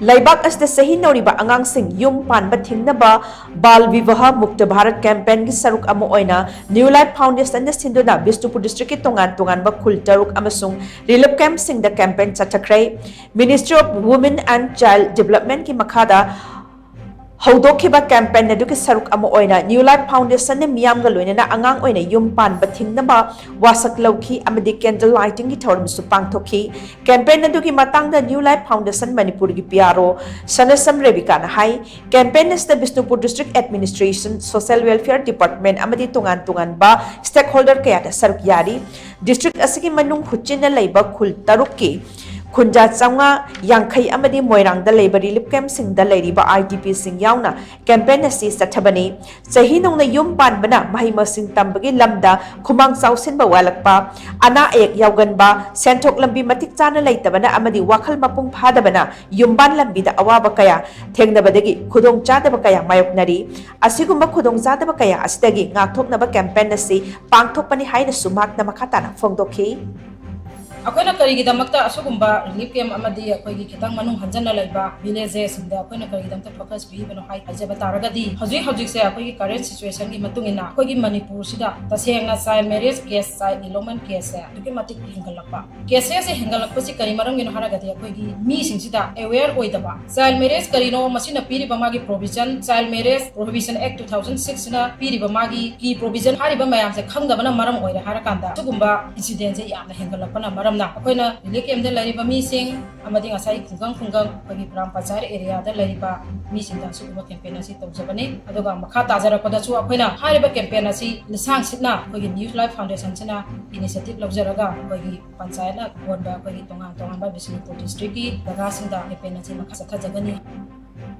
Laibak asda sahi nauriba angangsing yum panba thingnaba Bal Vivaha Mukta Bharat campaign gi saruk amo oina New Life Foundation na sinduna Bishnupur district ki tongan ba khul taruk amasung relief camp sing da campaign chathakrai Ministry of Women and Child Development ki makhada Haudokiba campaign na duki saruk amo oina New Life Foundation ne miyam ga loina angang oina yum pan ba thingnaba wasak lauki amadi candle lighting gi thorum su pangthoki campaign na duki matang da New Life Foundation Manipur gi PRO Sanasam Rebika na hai campaign na Bishnupur District Administration Social Welfare Department amadi tungan ba stakeholder kaya da saruk yari district asigi manung huchin na laiba khul taruk ki Khunja Changa Yankai Amadi Moirang the Labor Relief Camp Sing the Lady ba IDP Sing Yauna campaign si Satabani Sahinong na yung pan bana mahima sing tambagi lamda kumang sausin ba walak pa ana ek yawgan ba sentok lambi matik chana laita bana amadi wakal mapung phada bana yumban lambi da awaba kaya thengna badagi khudong chada ba kaya mayok nari asigumba khudong chada ba kaya asdagi ngakthok na ba campaign si pangthok pani haina sumak na makata na phongdokhi अखोना करीगिदमक्ता असुगुंबा relief camp अमदी अखोगी खितंग मनुंग हंजनना लैबा villages सिंदा अखोना करीगिदमक्ता फोकस पीबनो हाई हाइजबा तारगदी हौजिक से अखोगी करेंट सिचुएशन की मतुंगिना अखोगी मणिपुर सिदा तसेंगना child marriage case child development case है दुके मतिक हिंगलकपा केस से हिंगलकप सि करी मरंगिनो हारगदी अखोगी मी सिंसिदा अवेयर ओइदबा चाइल्ड मैरिज करीनो मसिना पीरिबा मागी provision child marriage prohibition act 2006 ना पीरिबा मागी की प्रोविजन हारिबा मयाम से खंगदबना मरम ओइरे हारकांदा सुगुंबा इंसिडेंट से यामना हिंगलकपना मरम अखोना रिलीफ कैम्प लैरिबा मीसिंग अमदी ngasai khunggang khagi gram pachar area da laiba mi singda su ba campaign asi tawjabani aduga makha tajarakpada su akoina hariba campaign asi lisang sitna khagi New Life Foundation chana initiative lawjaraga khagi panchayat na bonda khagi tongan ba Bishnupur district ki daga singda campaign asi makha sakha jagani